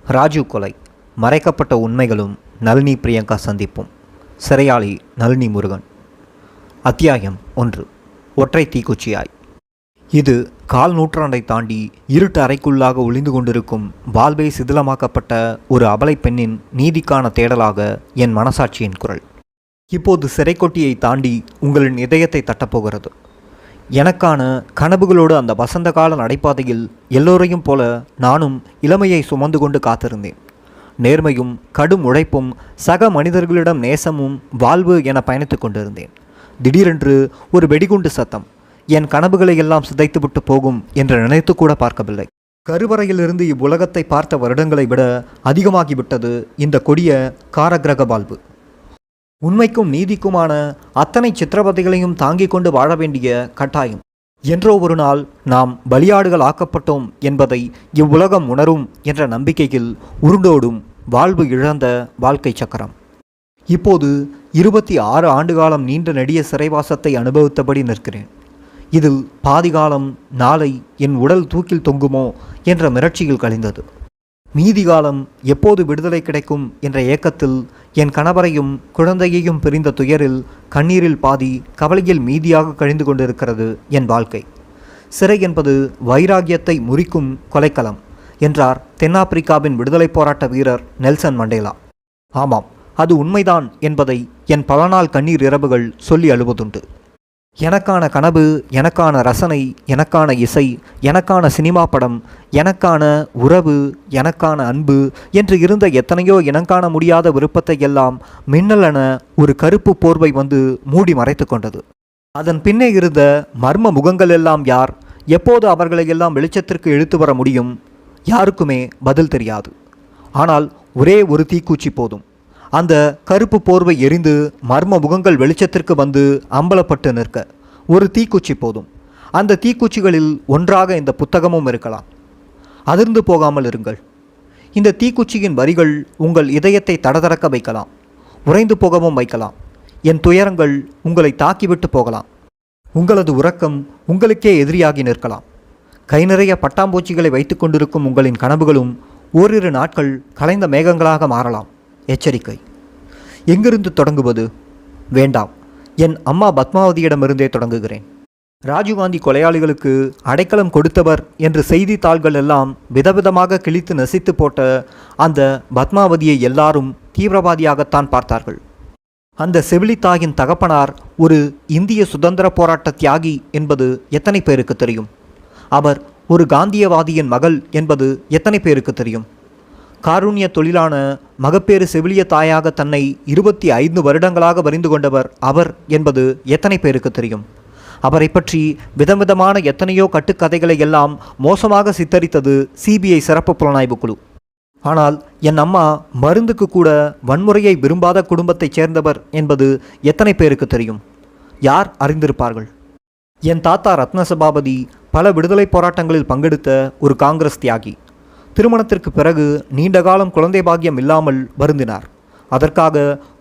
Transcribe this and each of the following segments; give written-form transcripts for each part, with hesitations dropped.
ராஜீவ் கொலை, மறைக்கப்பட்ட உண்மைகளும் நளினி பிரியங்கா சந்திப்பும். சிறையாளி நளினி முருகன். அத்தியாயம் 1. ஒற்றை தீக்குச்சியாய். இது கால் நூற்றாண்டை தாண்டி இருட்டு அறைக்குள்ளாக ஒளிந்து கொண்டிருக்கும் வாழ்வை சிதிலமாக்கப்பட்ட ஒரு அபலை பெண்ணின் நீதிக்கான தேடலாக என் மனசாட்சியின் குரல் இப்போது சிறைக்கொட்டியை தாண்டி உங்களின் இதயத்தை தட்டப்போகிறது. எனக்கான கனவுகளோடு அந்த வசந்த கால நடைபாதையில் எல்லோரையும் போல நானும் இளமையை சுமந்து கொண்டு காத்திருந்தேன். நேர்மையும் கடும் உழைப்பும் சக மனிதர்களிடம் நேசமும் வாழ்வு என பயணித்து கொண்டிருந்தேன். திடீரென்று ஒரு வெடிகுண்டு சத்தம் என் கனவுகளை எல்லாம் சிதைத்துவிட்டு போகும் என்று நினைத்து கூட பார்க்கவில்லை. கருவறையிலிருந்து இவ்வுலகத்தை பார்த்த வருடங்களை விட அதிகமாகிவிட்டது இந்த கொடிய காரகிரக வாழ்வு. உண்மைக்கும் நீதிக்குமான அத்தனை சித்திரவதைகளையும் தாங்கிக் கொண்டு வாழ வேண்டிய கட்டாயம். என்றோ ஒரு நாள் நாம் பலியாடுகள் ஆக்கப்பட்டோம் என்பதை இவ்வுலகம் உணரும் என்ற நம்பிக்கையில் உருண்டோடும் வாழ்வு இழந்த வாழ்க்கை சக்கரம். இப்போது 26 ஆண்டுகாலம் நீண்ட நெடிய சிறைவாசத்தை அனுபவித்தபடி நிற்கிறேன். இதில் பாதிகாலம் நாளை என் உடல் தூக்கில் தொங்குமோ என்ற மிரட்சியில் கழிந்தது. மீதி காலம் எப்போது விடுதலை கிடைக்கும் என்ற ஏக்கத்தில் என் கணவரையும் குழந்தையையும் பிரிந்த துயரில் கண்ணீரில் பாதி கவலையில் மீதியாக கழிந்து கொண்டிருக்கிறது என் வாழ்க்கை. சிறை என்பது வைராகியத்தை முறிக்கும் கொலைக்களம் என்றார் தென்னாப்பிரிக்காவின் விடுதலை போராட்ட வீரர் நெல்சன் மண்டேலா. ஆமாம், அது உண்மைதான் என்பதை என் பல நாள் கண்ணீர் இரவுகள் சொல்லி அழுவதுண்டு. எனக்கான கனவு, எனக்கான ரசனை, எனக்கான இசை, எனக்கான சினிமா படம், எனக்கான உறவு, எனக்கான அன்பு என்று இருந்த எத்தனையோ இனங்காண முடியாத விருப்பத்தை எல்லாம் மின்னலென ஒரு கருப்பு போர்வை வந்து மூடி மறைத்து கொண்டது. அதன் பின்னே இருந்த மர்ம முகங்கள் எல்லாம் யார்? எப்போது அவர்களை எல்லாம் வெளிச்சத்திற்கு இழுத்து வர முடியும்? யாருக்குமே பதில் தெரியாது. ஆனால் ஒரே ஒரு தீக்குச்சி போதும். அந்த கருப்பு போர்வை எரிந்து மர்ம முகங்கள் வெளிச்சத்திற்கு வந்து அம்பலப்பட்டு நிற்க ஒரு தீக்குச்சி போதும். அந்த தீக்குச்சிகளில் ஒன்றாக இந்த புத்தகமும் இருக்கலாம். அதிர்ந்து போகாமல் இருங்கள். இந்த தீக்குச்சியின் வரிகள் உங்கள் இதயத்தை தடதடக்க வைக்கலாம், உறைந்து போகவும் வைக்கலாம். என் துயரங்கள் உங்களை தாக்கிவிட்டு போகலாம். உங்களது உறக்கம் உங்களுக்கே எதிரியாகி நிற்கலாம். கை நிறைய பட்டாம்பூச்சிகளை வைத்து கொண்டிருக்கும் உங்களின் கனவுகளும் ஓரிரு நாட்கள் கலைந்த மேகங்களாக மாறலாம். எச்சரிக்கை. எங்கிருந்து தொடங்குவது? வேண்டாம், என் அம்மா பத்மாவதியிடமிருந்தே தொடங்குகிறேன். ராஜீவ்காந்தி கொலையாளிகளுக்கு அடைக்கலம் கொடுத்தவர் என்று செய்தித்தாள்கள் எல்லாம் விதவிதமாக கிழித்து நசித்து போட்ட அந்த பத்மாவதியை எல்லாரும் தீவிரவாதியாகத்தான் பார்த்தார்கள். அந்த செவிலித்தாயின் தகப்பனார் ஒரு இந்திய சுதந்திர போராட்ட தியாகி என்பது எத்தனை பேருக்கு தெரியும்? அவர் ஒரு காந்தியவாதியின் மகள் என்பது எத்தனை பேருக்கு தெரியும்? காருண்ய தொழிலான மகப்பேறு செவிலிய தாயாக தன்னை 25 வருடங்களாக வரிந்து கொண்டவர் அவர் என்பது எத்தனை பேருக்கு தெரியும்? அவரை பற்றி விதவிதமான எத்தனையோ கட்டுக்கதைகளை எல்லாம் மோசமாக சித்தரித்தது சிபிஐ சிறப்பு புலனாய்வு குழு. ஆனால் என் அம்மா மருந்துக்கு கூட வன்முறையை விரும்பாத குடும்பத்தைச் சேர்ந்தவர் என்பது எத்தனை பேருக்கு தெரியும்? யார் அறிந்திருப்பார்கள்? என் தாத்தா ரத்னசபாபதி பல விடுதலை போராட்டங்களில் பங்கெடுத்த ஒரு காங்கிரஸ் தியாகி. திருமணத்திற்கு பிறகு நீண்ட காலம் குழந்தை பாக்கியம் இல்லாமல் வருந்தினார். அதற்காக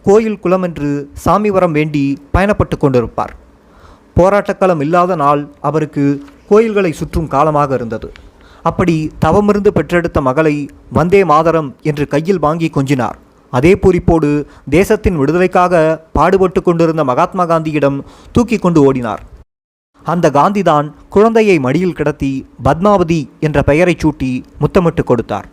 கோயில் குளம் என்று சாமி வரம் வேண்டி பயணப்பட்டு கொண்டிருப்பார். போராட்டக்களம் இல்லாத நாள் அவருக்கு கோயில்களை சுற்றும் காலமாக இருந்தது. அப்படி தவமிருந்து பெற்றெடுத்த மகளை வந்தே மாதரம் என்று கையில் வாங்கி கொஞ்சினார். அதே பூரிப்போடு தேசத்தின் விடுதலைக்காக பாடுபட்டு கொண்டிருந்த மகாத்மா காந்தியிடம் தூக்கி கொண்டு ஓடினார். அந்த காந்திதான் குழந்தையை மடியில் கிடத்தி பத்மாவதி என்ற பெயரை சூட்டி முத்தமிட்டு கொடுத்தார்.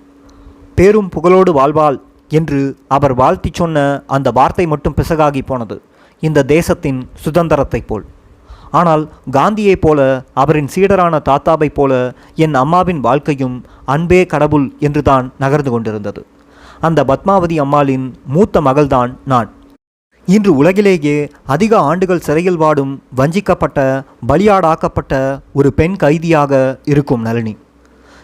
பேரும் புகழோடு வாழ்வாள் என்று அவர் வாழ்த்தி சொன்ன அந்த வார்த்தை மட்டும் பிசகாகி போனது இந்த தேசத்தின் சுதந்திரத்தை போல். ஆனால் காந்தியைப் போல, அவரின் சீடரான தாத்தாவைப் போல என் அம்மாவின் வாழ்க்கையும் அன்பே கடவுள் என்றுதான் நகர்ந்து கொண்டிருந்தது. அந்த பத்மாவதி அம்மாளின் மூத்த மகள்தான் நான். இன்று உலகிலேயே அதிக ஆண்டுகள் சிறையில் வாடும் வஞ்சிக்கப்பட்ட பலியாடாக்கப்பட்ட ஒரு பெண் கைதியாக இருக்கும் நளினி.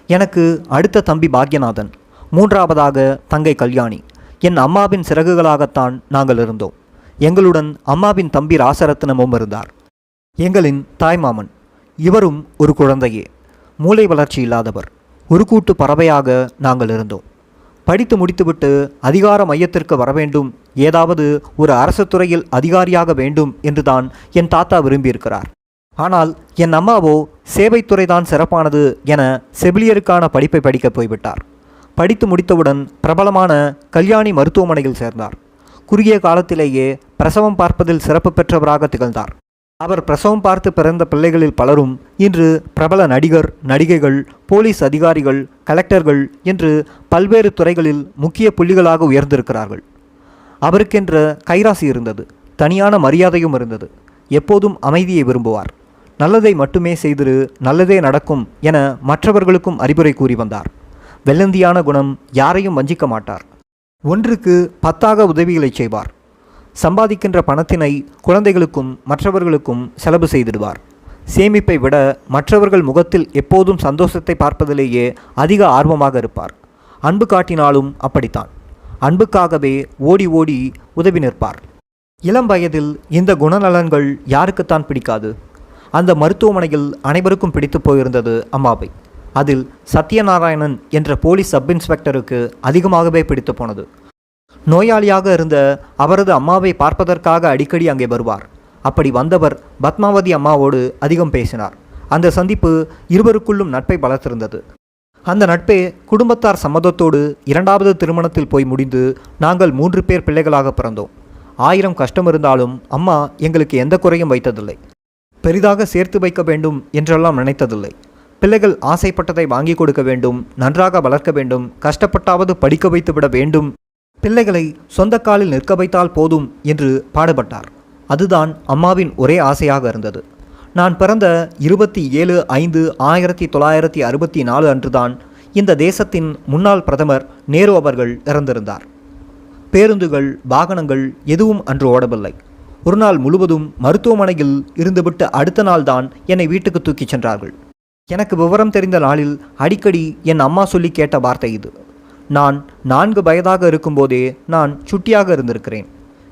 எனக்கு அடுத்த தம்பி பாக்யநாதன், மூன்றாவதாக தங்கை கல்யாணி. என் அம்மாவின் சிறகுகளாகத்தான் நாங்கள் இருந்தோம். எங்களுடன் அம்மாவின் தம்பி ராசரத்னமும் இருந்தார், எங்களின் தாய்மாமன். இவரும் ஒரு குழந்தையே, மூளை வளர்ச்சி இல்லாதவர். ஒரு கூட்டு பறவையாக நாங்கள் இருந்தோம். படித்து முடித்துவிட்டு அதிகார மையத்திற்கு வரவேண்டும், ஏதாவது ஒரு அரசு துறையில் அதிகாரியாக வேண்டும் என்றுதான் என் தாத்தா விரும்பியிருக்கிறார். ஆனால் என் அம்மாவோ சேவைத்துறைதான் சிறப்பானது என செவிலியருக்கான படிப்பை படிக்கப் போய்விட்டார். படித்து முடித்தவுடன் பிரபலமான கல்யாணி மருத்துவமனையில் சேர்ந்தார். குறுகிய காலத்திலேயே பிரசவம் பார்ப்பதில் சிறப்பு பெற்றவராக திகழ்ந்தார். அவர் பிரசவம் பார்த்து பிறந்த பிள்ளைகளில் பலரும் இன்று பிரபல நடிகர், நடிகைகள், போலீஸ் அதிகாரிகள், கலெக்டர்கள் என்று பல்வேறு துறைகளில் முக்கிய புள்ளிகளாக உயர்ந்திருக்கிறார்கள். அவருக்கென்ற கைராசி இருந்தது, தனியான மரியாதையும் இருந்தது. எப்போதும் அமைதியை விரும்புவார். நல்லதை மட்டுமே செய்திரு, நல்லதே நடக்கும் என மற்றவர்களுக்கும் அறிவுரை கூறி வந்தார். வெள்ளந்தியான குணம், யாரையும் வஞ்சிக்க மாட்டார். ஒன்றுக்கு 10 உதவிகளை செய்வார். சம்பாதிக்கின்ற பணத்தினை குழந்தைகளுக்கும் மற்றவர்களுக்கும் செலவு செய்திடுவார். சேமிப்பை விட மற்றவர்கள் முகத்தில் எப்போதும் சந்தோஷத்தை பார்ப்பதிலேயே அதிக ஆர்வமாக இருப்பார். அன்பு காட்டினாலும் அப்படித்தான். அன்புக்காகவே ஓடி ஓடி உதவி நிற்பார். இளம் வயதில் இந்த குணநலன்கள் யாருக்குத்தான் பிடிக்காது? அந்த மருத்துவமனையில் அனைவருக்கும் பிடித்து போயிருந்தது அம்மாவை. அதில் சத்யநாராயணன் என்ற போலீஸ் சப் இன்ஸ்பெக்டருக்கு அதிகமாகவே பிடித்து போனது. நோயாளியாக இருந்த அவரது அம்மாவை பார்ப்பதற்காக அடிக்கடி அங்கே வருவார். அப்படி வந்தவர் பத்மாவதி அம்மாவோடு அதிகம் பேசினார். அந்த சந்திப்பு இருவருக்குள்ளும் நட்பை வளர்த்திருந்தது. அந்த நட்பே குடும்பத்தார் சம்மதத்தோடு 2வது திருமணத்தில் போய் முடிந்து நாங்கள் 3 பேர் பிள்ளைகளாக பிறந்தோம். 1000 கஷ்டம் இருந்தாலும் அம்மா எங்களுக்கு எந்த குறையும் வைத்ததில்லை. பெரிதாக சேர்த்து வைக்க வேண்டும் என்றெல்லாம் நினைத்ததில்லை. பிள்ளைகள் ஆசைப்பட்டதை வாங்கி கொடுக்க வேண்டும், நன்றாக வளர்க்க வேண்டும், கஷ்டப்பட்டாவது படிக்க வைத்து விட வேண்டும், பிள்ளைகளை சொந்த காலில் நிற்க வைத்தால் போதும் என்று பாடுபட்டார். அதுதான் அம்மாவின் ஒரே ஆசையாக இருந்தது. நான் பிறந்த 27/5/1964 அன்றுதான் இந்த தேசத்தின் முன்னாள் பிரதமர் நேரு அவர்கள் இறந்திருந்தார். பேருந்துகள், வாகனங்கள் எதுவும் அன்று ஓடவில்லை. ஒரு நாள் முழுவதும் மருத்துவமனையில் இருந்துவிட்டு அடுத்த நாள் தான் என்னை வீட்டுக்கு தூக்கிச் சென்றார்கள். எனக்கு விவரம் தெரிந்த நாளில் அடிக்கடி என் அம்மா சொல்லி கேட்ட வார்த்தை இது. நான் 4 வயதாக இருக்கும்போதே நான் சுட்டியாக இருந்திருக்கிறேன்.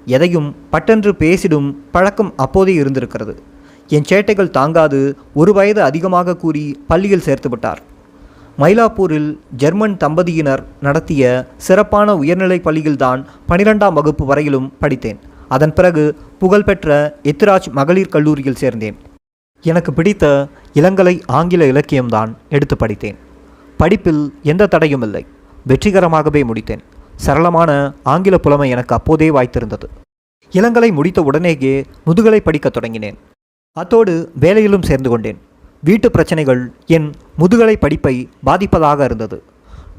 எதையும் பட்டென்று பேசிடும் பழக்கம் அப்போதே இருந்திருக்கிறது. என் சேட்டைகள் தாங்காது 1 வயது அதிகமாக கூறி பள்ளியில் சேர்த்து விட்டார். மயிலாப்பூரில் ஜெர்மன் தம்பதியினர் நடத்திய சிறப்பான உயர்நிலைப் பள்ளியில்தான் 12ஆம் வகுப்பு வரையிலும் படித்தேன். அதன் பிறகு புகழ்பெற்ற எத்திராஜ் மகளிர் கல்லூரியில் சேர்ந்தேன். எனக்கு பிடித்த இளங்கலை ஆங்கில இலக்கியம்தான் எடுத்து படித்தேன். படிப்பில் எந்த தடையும் இல்லை. வெற்றிகரமாகவே முடித்தேன். சரளமான ஆங்கில புலமை எனக்கு அப்போதே வாய்த்திருந்தது. இளங்கலை முடித்த உடனேயே முதுகலை படிக்கத் தொடங்கினேன். அத்தோடு வேலையிலும் சேர்ந்து கொண்டேன். வீட்டு பிரச்சனைகள் என் முதுகலை படிப்பை பாதிப்பதாக இருந்தது.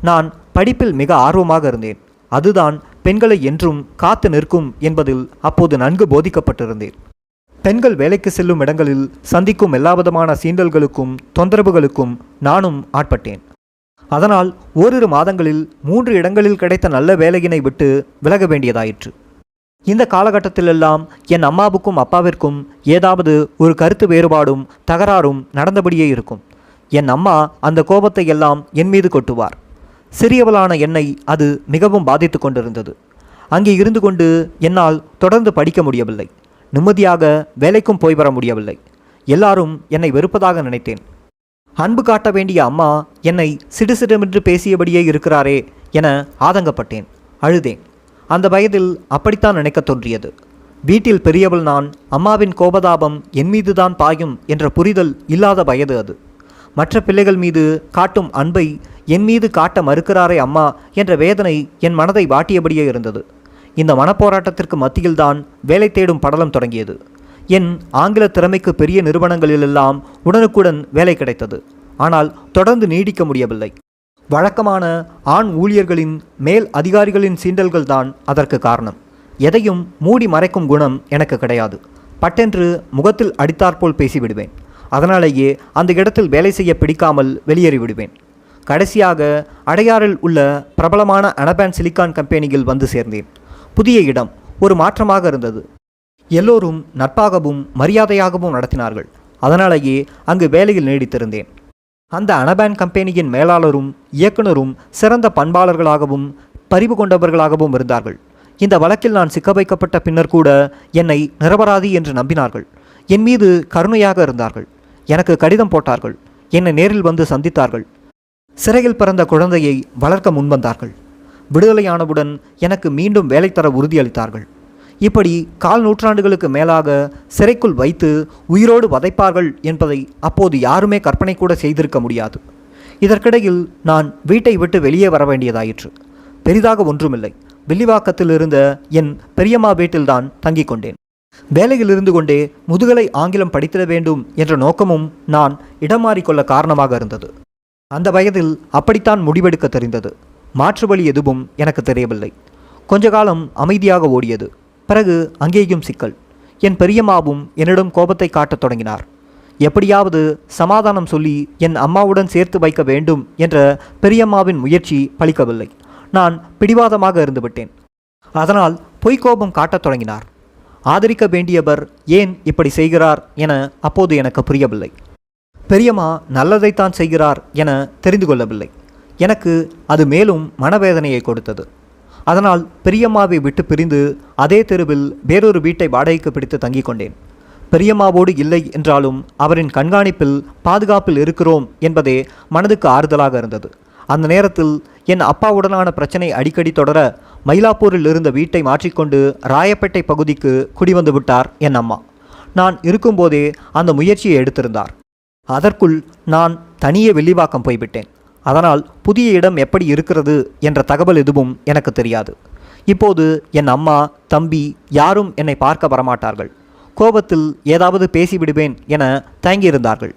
நான் படிப்பில் மிக ஆர்வமாக இருந்தேன். அதுதான் பெண்களை என்றும் காத்து நிற்கும் என்பதில் அப்போது நன்கு போதிக்கப்பட்டிருந்தேன். பெண்கள் வேலைக்கு செல்லும் இடங்களில் சந்திக்கும் எல்லாவிதமான சீண்டல்களுக்கும் தொந்தரவுகளுக்கும் நானும் ஆட்பட்டேன். அதனால் ஓரிரு மாதங்களில் 3 இடங்களில் கிடைத்த நல்ல வேலையினை விட்டு விலக வேண்டியதாயிற்று. இந்த காலகட்டத்திலெல்லாம் என் அம்மாவுக்கும் அப்பாவிற்கும் ஏதாவது ஒரு கருத்து வேறுபாடும் தகராறும் நடந்தபடியே இருக்கும். என் அம்மா அந்த கோபத்தை எல்லாம் என் மீது கொட்டுவார். சிறியவளான என்னை அது மிகவும் பாதித்து கொண்டிருந்தது. அங்கே இருந்து கொண்டு என்னால் தொடர்ந்து படிக்க முடியவில்லை. நிம்மதியாக வேலைக்கும் போய் வர முடியவில்லை. எல்லாரும் என்னை வெறுப்பதாக நினைத்தேன். அன்பு காட்ட வேண்டிய அம்மா என்னை சிடுசிடமென்று பேசியபடியே இருக்கிறாரே என ஆதங்கப்பட்டேன். அழுதேன். அந்த வயதில் அப்படித்தான் நினைக்க தோன்றியது. வீட்டில் பெரியவள் நான். அம்மாவின் கோபதாபம் என் மீதுதான் பாயும் என்ற புரிதல் இல்லாத வயது அது. மற்ற பிள்ளைகள் மீது காட்டும் அன்பை என் மீது காட்ட மறுக்கிறாரே அம்மா என்ற வேதனை என் மனதை வாட்டியபடியே இருந்தது. இந்த மனப்போராட்டத்திற்கு மத்தியில்தான் வேலை தேடும் படலம் தொடங்கியது. என் ஆங்கில திறமைக்கு பெரிய நிறுவனங்களிலெல்லாம் உடனுக்குடன் வேலை கிடைத்தது. ஆனால் தொடர்ந்து நீடிக்க முடியவில்லை. வழக்கமான ஆண் ஊழியர்களின் மேல் அதிகாரிகளின் சீண்டல்கள் தான் அதற்கு காரணம். எதையும் மூடி மறைக்கும் குணம் எனக்கு கிடையாது. பட்டென்று முகத்தில் அடித்தாற்போல் பேசிவிடுவேன். அதனாலேயே அந்த இடத்தில் வேலை செய்ய பிடிக்காமல் வெளியேறிவிடுவேன். கடைசியாக அடையாறில் உள்ள பிரபலமான அனபான் சிலிக்கான் கம்பெனியில் வந்து சேர்ந்தேன். புதிய இடம், ஒரு மாற்றமாக இருந்தது. எல்லோரும் நட்பாகவும் மரியாதையாகவும் நடத்தினார்கள். அதனாலேயே அங்கு வேலையில் நீடித்திருந்தேன். அந்த அனபான் கம்பெனியின் மேலாளரும் இயக்குனரும் சிறந்த பண்பாளர்களாகவும் பரிவு கொண்டவர்களாகவும் இருந்தார்கள். இந்த வழக்கில் நான் சிக்க வைக்கப்பட்ட பின்னர் கூட என்னை நிரபராதி என்று நம்பினார்கள். என் மீது கருணையாக இருந்தார்கள். எனக்கு கடிதம் போட்டார்கள். என்னை நேரில் வந்து சந்தித்தார்கள். சிறையில் பிறந்த குழந்தையை வளர்க்க முன்வந்தார்கள். விடுதலையானவுடன் எனக்கு மீண்டும் வேலை தர உறுதியளித்தார்கள். இப்படி 4 நூற்றாண்டுகளுக்கு மேலாக சிறைக்குள் வைத்து உயிரோடு வதைப்பார்கள் என்பதை அப்போது யாருமே கற்பனை கூட செய்திருக்க முடியாது. இதற்கிடையில் நான் வீட்டை விட்டு வெளியே வர வேண்டியதாயிற்று. பெரிதாக ஒன்றுமில்லை. வில்லிவாக்கத்தில் இருந்த என் பெரியம்மா வீட்டில்தான் தங்கிக் கொண்டேன். வேலையில் இருந்து கொண்டே முதுகலை ஆங்கிலம் படித்திட வேண்டும் என்ற நோக்கமும் நான் இடம் மாறிக்கொள்ள காரணமாக இருந்தது. அந்த வயதில் அப்படித்தான் முடிவெடுக்க தெரிந்தது. மாற்று வழி எதுவும் எனக்கு தெரியவில்லை. கொஞ்ச காலம் அமைதியாக ஓடியது. பிறகு அங்கேயும் சிக்கல். என் பெரியம்மாவும் என்னிடம் கோபத்தை காட்டத் தொடங்கினார். எப்படியாவது சமாதானம் சொல்லி என் அம்மாவுடன் சேர்த்து வைக்க வேண்டும் என்ற பெரியம்மாவின் முயற்சி பலிக்கவில்லை. நான் பிடிவாதமாக இருந்துவிட்டேன். அதனால் பொய்க்கோபம் காட்டத் தொடங்கினார். ஆதரிக்க வேண்டியவர் ஏன் இப்படி செய்கிறார் என அப்போது எனக்கு புரியவில்லை. பெரியம்மா நல்லதைத்தான் செய்கிறார் என தெரிந்து கொள்ளவில்லை. எனக்கு அது மேலும் மனவேதனையை கொடுத்தது. அதனால் பெரியம்மாவை விட்டு பிரிந்து அதே தெருவில் வேறொரு வீட்டை வாடகைக்கு பிடித்து தங்கிக் கொண்டேன். பெரியம்மாவோடு இல்லை என்றாலும் அவரின் கண்காணிப்பில் பாதுகாப்பில் இருக்கிறோம் என்பதே மனதுக்கு ஆறுதலாக இருந்தது. அந்த நேரத்தில் என் அப்பாவுடனான பிரச்சனை அடிக்கடி தொடர மயிலாப்பூரில் இருந்த வீட்டை மாற்றிக்கொண்டு ராயப்பேட்டை பகுதிக்கு குடிவந்து விட்டார் என் அம்மா. நான் இருக்கும்போதே அந்த முயற்சியை எடுத்திருந்தார். அதற்குள் நான் தனியே வில்லிவாக்கம் போய்விட்டேன். அதனால் புதிய இடம் எப்படி இருக்கிறது என்ற தகவல் எதுவும் எனக்கு தெரியாது. இப்போது என் அம்மா, தம்பி யாரும் என்னை பார்க்க வரமாட்டார்கள். கோபத்தில் ஏதாவது பேசிவிடுவேன் என தயங்கியிருந்தார்கள்.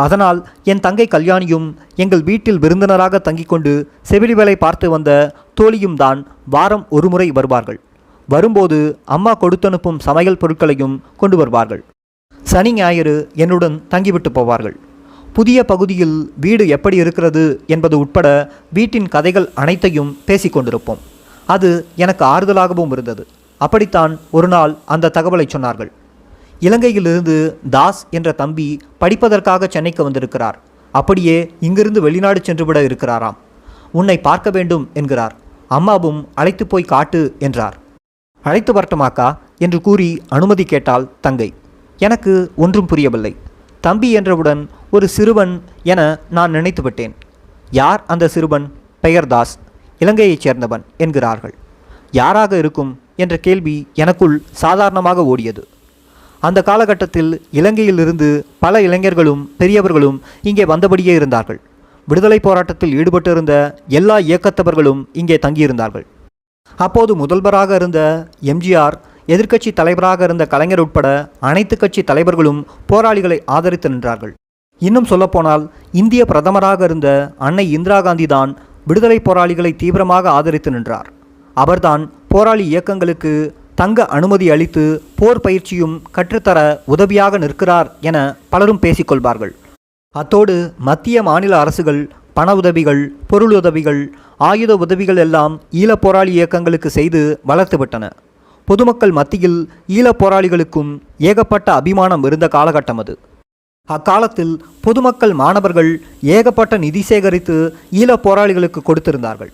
அதனால் என் தங்கை கல்யாணியும் எங்கள் வீட்டில் விருந்தினராக தங்கிக் கொண்டு செவிலி வேலை பார்த்து வந்த தோழியும் தான் வாரம் ஒரு முறை வருவார்கள். வரும்போது அம்மா கொடுத்தனுப்பும் சமையல் பொருட்களையும் கொண்டு வருவார்கள். சனி ஞாயிறு என்னுடன் தங்கிவிட்டு போவார்கள். புதிய பகுதியில் வீடு எப்படி இருக்கிறது என்பது உட்பட வீட்டின் கதைகள் அனைத்தையும் பேசிக்கொண்டிருப்போம். அது எனக்கு ஆறுதலாகவும் இருந்தது. அப்படித்தான் ஒரு நாள் அந்த தகவலை சொன்னார்கள். இலங்கையிலிருந்து தாஸ் என்ற தம்பி படிப்பதற்காக சென்னைக்கு வந்திருக்கிறார். அப்படியே இங்கிருந்து வெளிநாடு சென்றுவிட இருக்கிறாராம். உன்னை பார்க்க வேண்டும் என்கிறார். அம்மாவும் அழைத்து போய் காட்டு என்றார். அழைத்து வரட்டுமாக்கா என்று கூறி அனுமதி கேட்டாள் தங்கை. எனக்கு ஒன்றும் புரியவில்லை. தம்பி என்றவுடன் ஒரு சிறுவன் என நான் நினைத்துவிட்டேன். யார் அந்த சிறுவன்? பெயர் தாஸ், இலங்கையைச் சேர்ந்தவன் என்கிறார்கள். யாராக இருக்கும் என்ற கேள்வி எனக்குள் சாதாரணமாக ஓடியது. அந்த காலகட்டத்தில் இலங்கையிலிருந்து பல இளைஞர்களும் பெரியவர்களும் இங்கே வந்தபடியே இருந்தார்கள். விடுதலை போராட்டத்தில் ஈடுபட்டிருந்த எல்லா இயக்கத்தவர்களும் இங்கே தங்கியிருந்தார்கள். அப்போது முதல்வராக இருந்த எம்ஜிஆர், எதிர்க்கட்சி தலைவராக இருந்த கலைஞர் உட்பட அனைத்து கட்சி தலைவர்களும் போராளிகளை ஆதரித்து நின்றார்கள். இன்னும் சொல்லப்போனால் இந்திய பிரதமராக இருந்த அன்னை இந்திரா காந்தி தான் விடுதலை போராளிகளை தீவிரமாக ஆதரித்து நின்றார். அவர்தான் போராளி இயக்கங்களுக்கு தங்க அனுமதி அளித்து போர் பயிற்சியும் கற்றுத்தர உதவியாக நிற்கிறார் என பலரும் பேசிக்கொள்வார்கள். அத்தோடு மத்திய மாநில அரசுகள் பண உதவிகள், பொருளுதவிகள், ஆயுத உதவிகள் எல்லாம் ஈழப் போராளி இயக்கங்களுக்கு செய்து வளர்த்துவிட்டன. பொதுமக்கள் மத்தியில் ஈழப் போராளிகளுக்கும் ஏகப்பட்ட அபிமானம் இருந்த காலகட்டம் அது. அக்காலத்தில் பொதுமக்கள், மாணவர்கள் ஏகப்பட்ட நிதி சேகரித்து ஈழப் போராளிகளுக்கு கொடுத்திருந்தார்கள்.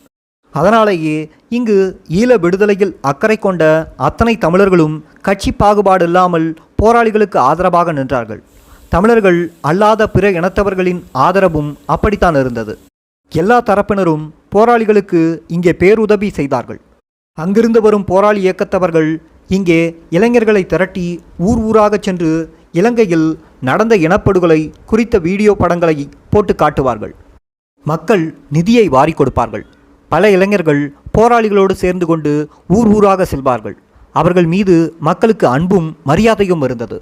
அதனாலேயே இங்கு ஈழ விடுதலையில் அக்கறை கொண்ட அத்தனை தமிழர்களும் கட்சி பாகுபாடு இல்லாமல் போராளிகளுக்கு ஆதரவாக நின்றார்கள். தமிழர்கள் அல்லாத பிற இனத்தவர்களின் ஆதரவும் அப்படித்தான் இருந்தது. எல்லா தரப்பினரும் போராளிகளுக்கு இங்கே பேருதவி செய்தார்கள். அங்கிருந்து வரும் போராளி இயக்கத்தவர்கள் இங்கே இளைஞர்களை திரட்டி ஊர் ஊராக சென்று இலங்கையில் நடந்த இனப்படுகொலை குறித்த வீடியோ படங்களை போட்டு காட்டுவார்கள். மக்கள் நிதியை வாரி கொடுப்பார்கள். பல இளைஞர்கள் போராளிகளோடு சேர்ந்து கொண்டு ஊர் ஊராக செல்வார்கள். அவர்கள் மீது மக்களுக்கு அன்பும் மரியாதையும் இருந்தது.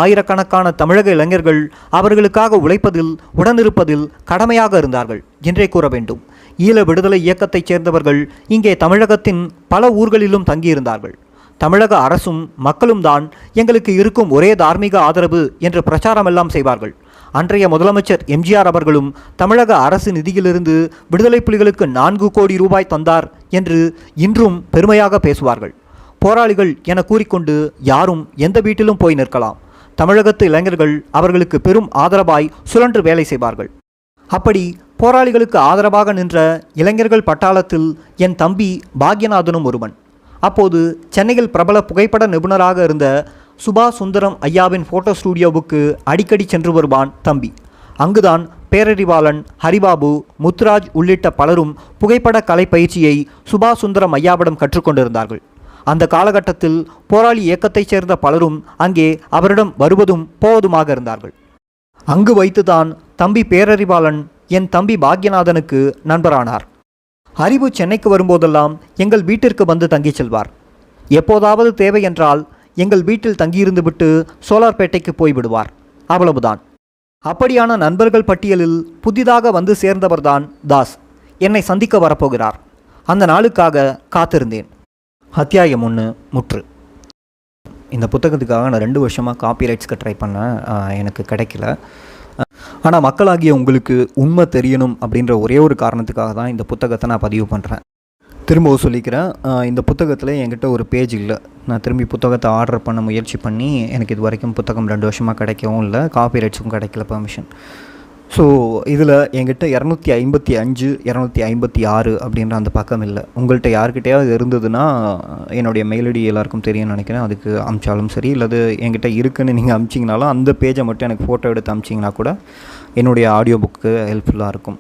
ஆயிரக்கணக்கான தமிழக இளைஞர்கள் அவர்களுக்காக உழைப்பதில், உடனிருப்பதில் கடமையாக இருந்தார்கள் என்றே கூற வேண்டும். ஈழ விடுதலை இயக்கத்தைச் சேர்ந்தவர்கள் இங்கே தமிழகத்தின் பல ஊர்களிலும் தங்கியிருந்தார்கள். தமிழக அரசும் மக்களும் தான் எங்களுக்கு இருக்கும் ஒரே தார்மீக ஆதரவு என்று பிரச்சாரமெல்லாம் செய்வார்கள். அன்றைய முதலமைச்சர் எம்ஜிஆர் அவர்களும் தமிழக அரசு நிதியிலிருந்து விடுதலை புலிகளுக்கு 4 கோடி ரூபாய் தந்தார் என்று இன்றும் பெருமையாக பேசுவார்கள். போராளிகள் என கூறிக்கொண்டு யாரும் எந்த வீட்டிலும் போய் நிற்கலாம். தமிழகத்து இளைஞர்கள் அவர்களுக்கு பெரும் ஆதரவாய் சுழன்று வேலை செய்வார்கள். அப்படி போராளிகளுக்கு ஆதரவாக நின்ற இளைஞர்கள் பட்டாளத்தில் என் தம்பி பாக்யநாதனும் ஒருவன். அப்போது சென்னையில் பிரபல புகைப்பட நிபுணராக இருந்த சுபாஷ் சுந்தரம் ஐயாவின் ஃபோட்டோ ஸ்டூடியோவுக்கு அடிக்கடி சென்று வருவான் தம்பி. அங்குதான் பேரறிவாளன், ஹரிபாபு, முத்துராஜ் உள்ளிட்ட பலரும் புகைப்பட கலை பயிற்சியை சுபாஷ் சுந்தரம் ஐயாவிடம் கற்றுக்கொண்டிருந்தார்கள். அந்த காலகட்டத்தில் போராளி இயக்கத்தைச் சேர்ந்த பலரும் அங்கே அவரிடம் வருவதும் போவதுமாக இருந்தார்கள். அங்கு வைத்துதான் தம்பி பேரறிவாளன் என் தம்பி பாக்யநாதனுக்கு நண்பரானார். அறிவு சென்னைக்கு வரும்போதெல்லாம் எங்கள் வீட்டிற்கு வந்து தங்கிச் செல்வார். எப்போதாவது தேவை என்றால் எங்கள் வீட்டில் தங்கியிருந்துவிட்டு சோலார்பேட்டைக்கு போய்விடுவார். அவ்வளவுதான். அப்படியான நண்பர்கள் பட்டியலில் புதிதாக வந்து சேர்ந்தவர்தான் தாஸ். என்னை சந்திக்க வரப்போகிறார். அந்த நாளுக்காக காத்திருந்தேன். அத்தியாயம் 1 முற்று. இந்த புத்தகத்துக்காக நான் 2 வருஷமாக காப்பிரைட்ஸ்க்கு ட்ரை பண்ணேன். எனக்கு கிடைக்கல. ஆனால் மக்களாகிய உங்களுக்கு உண்மை தெரியணும் அப்படின்ற ஒரே ஒரு காரணத்துக்காக தான் இந்த புத்தகத்தை நான் பதிவு பண்ணுறேன். திரும்பவும் சொல்லிக்கிறேன், இந்த புத்தகத்தில் என்கிட்ட ஒரு பேஜ் இல்லை. நான் திரும்பி புத்தகத்தை ஆர்டர் பண்ண முயற்சி பண்ணி எனக்கு இது வரைக்கும் புத்தகம் 2 வருஷமாக கிடைக்கவும் இல்லை, காப்பிரைட்ஸும் கிடைக்கல, பெர்மிஷன். ஸோ இதில் என்கிட்ட 255, 256 அப்படின்ற அந்த பக்கம் இல்லை. உங்கள்கிட்ட யார்கிட்டையாவது இருந்ததுன்னா என்னுடைய மெயில் ஐடி எல்லாருக்கும் தெரியும்னு நினைக்கிறேன். அதுக்கு அமிச்சாலும் சரி, இல்லது என்கிட்ட இருக்குன்னு நீங்கள் அமிச்சிங்கனாலும் அந்த பேஜை மட்டும் எனக்கு ஃபோட்டோ எடுத்து அமிச்சிங்கன்னா கூட என்னுடைய ஆடியோ புக்கு ஹெல்ப்ஃபுல்லாக இருக்கும்.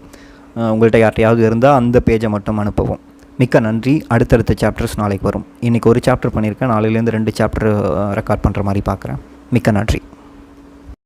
உங்கள்கிட்ட யார்கிட்டையாவது இருந்தால் அந்த பேஜை மட்டும் அனுப்பவும். மிக்க நன்றி. அடுத்தடுத்த சாப்டர்ஸ் நாளைக்கு வரும். இன்றைக்கி ஒரு சாப்டர் பண்ணியிருக்கேன். நாளையிலேருந்து 2 சாப்டர் ரெக்கார்ட் பண்ணுற மாதிரி பார்க்குறேன். மிக்க நன்றி.